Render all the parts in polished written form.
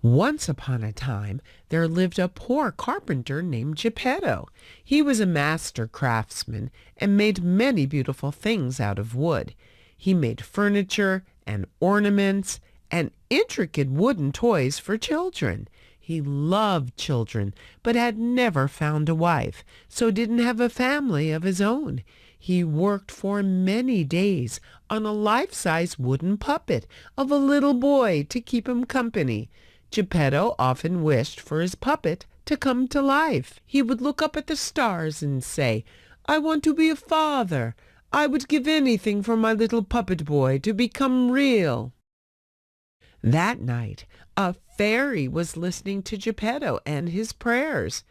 Once upon a time, there lived a poor carpenter named Geppetto. He was a master craftsman and made many beautiful things out of wood. He made furniture and ornaments and intricate wooden toys for children. He loved children, but had never found a wife, so didn't have a family of his own. He worked for many days on a life-size wooden puppet of a little boy to keep him company. Geppetto often wished for his puppet to come to life. He would look up at the stars and say, "I want to be a father. I would give anything for my little puppet boy to become real." That night, a fairy was listening to Geppetto and his prayers.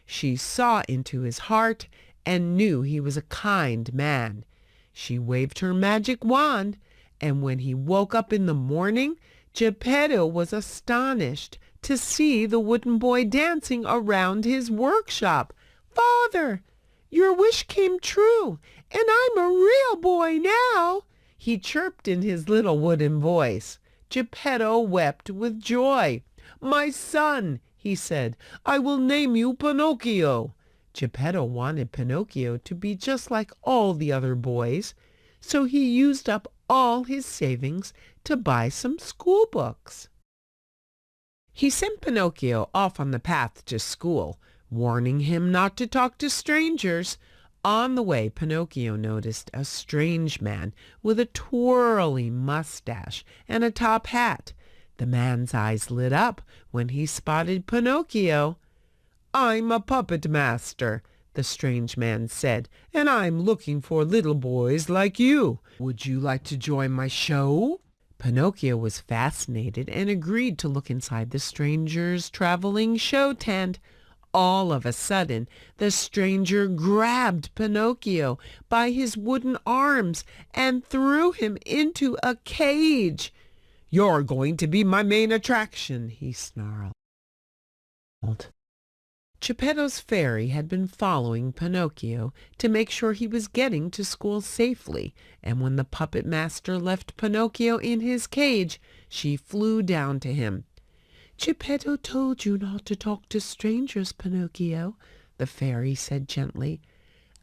She saw into his heart and knew he was a kind man. She waved her magic wand, and when he woke up in the morning, Geppetto was astonished to see the wooden boy dancing around his workshop. "Father, your wish came true, and I'm a real boy now," he chirped in his little wooden voice. Geppetto wept with joy. "My son," he said, "I will name you Pinocchio." Geppetto wanted Pinocchio to be just like all the other boys, so he used up all his savings to buy some school books. He sent Pinocchio off on the path to school, warning him not to talk to strangers. On the way, Pinocchio noticed a strange man with a twirly mustache and a top hat. The man's eyes lit up when he spotted Pinocchio. "I'm a puppet master," the strange man said, "and I'm looking for little boys like you. Would you like to join my show?" Pinocchio was fascinated and agreed to look inside the stranger's traveling show tent. All of a sudden, the stranger grabbed Pinocchio by his wooden arms and threw him into a cage. "You're going to be my main attraction," he snarled. Geppetto's fairy had been following Pinocchio to make sure he was getting to school safely, and when the puppet master left Pinocchio in his cage, she flew down to him. "Geppetto told you not to talk to strangers, Pinocchio," the fairy said gently.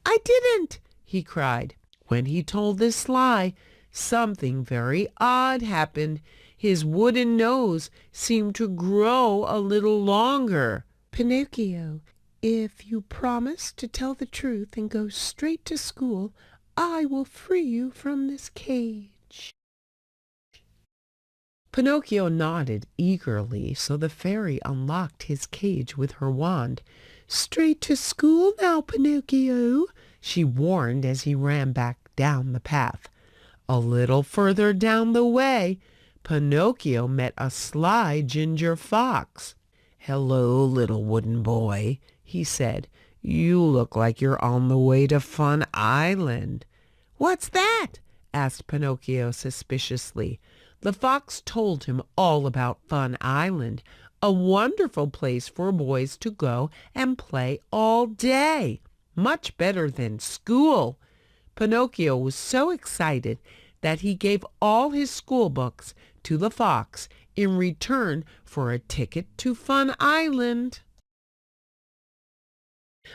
"I didn't!" he cried. When he told this lie, something very odd happened. His wooden nose seemed to grow a little longer. "Pinocchio, if you promise to tell the truth and go straight to school, I will free you from this cage." Pinocchio nodded eagerly, so the fairy unlocked his cage with her wand. "Straight to school now, Pinocchio," she warned as he ran back down the path. A little further down the way, Pinocchio met a sly ginger fox. "Hello, little wooden boy," he said. "You look like you're on the way to Fun Island." "What's that?" asked Pinocchio suspiciously. The fox told him all about Fun Island, a wonderful place for boys to go and play all day, much better than school. Pinocchio was so excited that he gave all his school books to the fox in return for a ticket to Fun Island.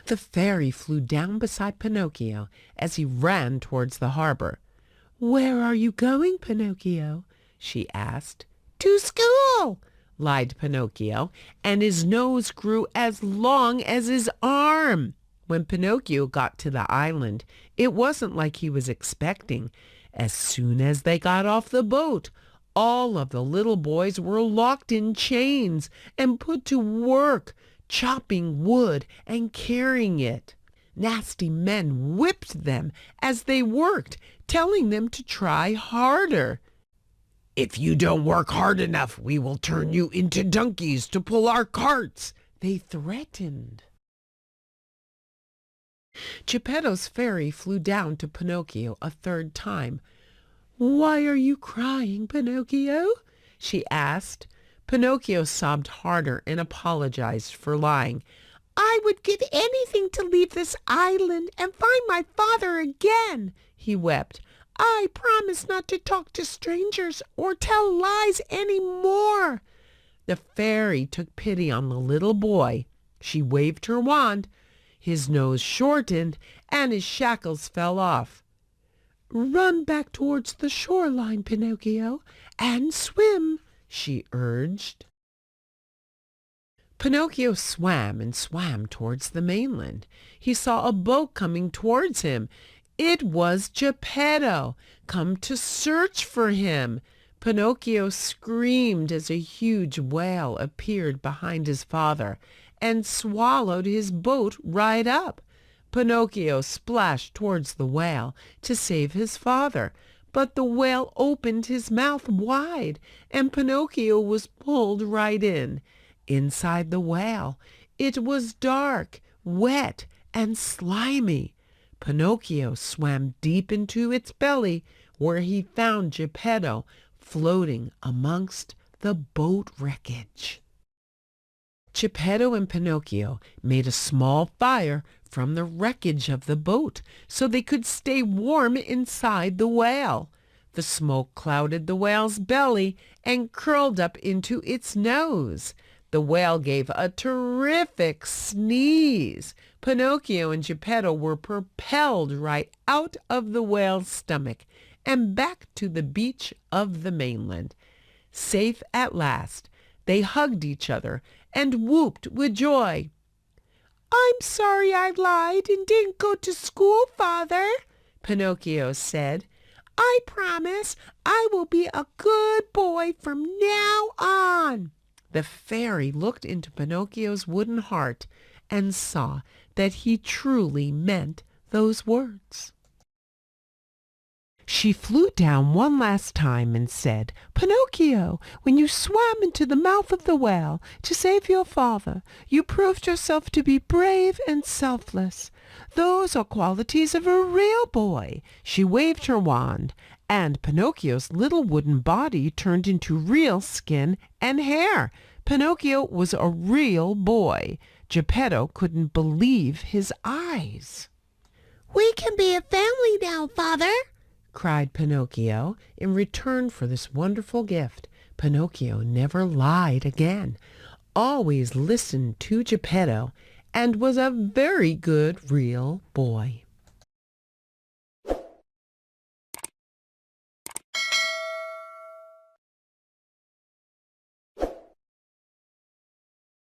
The fairy flew down beside Pinocchio as he ran towards the harbor. "Where are you going, Pinocchio?" she asked. "To school," lied Pinocchio, and his nose grew as long as his arm. When Pinocchio got to the island, it wasn't like he was expecting. As soon as they got off the boat, all of the little boys were locked in chains and put to work, chopping wood and carrying it. Nasty men whipped them as they worked, telling them to try harder. "If you don't work hard enough, we will turn you into donkeys to pull our carts," they threatened. Geppetto's fairy flew down to Pinocchio a third time. "Why are you crying, Pinocchio?" she asked. Pinocchio sobbed harder and apologized for lying. "I would give anything to leave this island and find my father again," he wept. "I promise not to talk to strangers or tell lies any more." The fairy took pity on the little boy. She waved her wand. His nose shortened and his shackles fell off. "Run back towards the shoreline, Pinocchio, and swim," she urged. Pinocchio swam and swam towards the mainland. He saw a boat coming towards him. It was Geppetto, come to search for him. Pinocchio screamed as a huge whale appeared behind his father and swallowed his boat right up. Pinocchio splashed towards the whale to save his father, but the whale opened his mouth wide, and Pinocchio was pulled right in. Inside the whale, it was dark, wet, and slimy. Pinocchio swam deep into its belly, where he found Geppetto floating amongst the boat wreckage. Geppetto and Pinocchio made a small fire from the wreckage of the boat so they could stay warm inside the whale. The smoke clouded the whale's belly and curled up into its nose. The whale gave a terrific sneeze. Pinocchio and Geppetto were propelled right out of the whale's stomach and back to the beach of the mainland. Safe at last, they hugged each other and whooped with joy. "I'm sorry I lied and didn't go to school, Father," Pinocchio said. "I promise I will be a good boy from now on." The fairy looked into Pinocchio's wooden heart and saw that he truly meant those words. She flew down one last time and said, "Pinocchio, when you swam into the mouth of the whale to save your father, you proved yourself to be brave and selfless. Those are qualities of a real boy." She waved her wand, and Pinocchio's little wooden body turned into real skin and hair. Pinocchio was a real boy. Geppetto couldn't believe his eyes. "We can be a family now, Father," cried Pinocchio in return for this wonderful gift. Pinocchio never lied again, always listened to Geppetto, and was a very good real boy.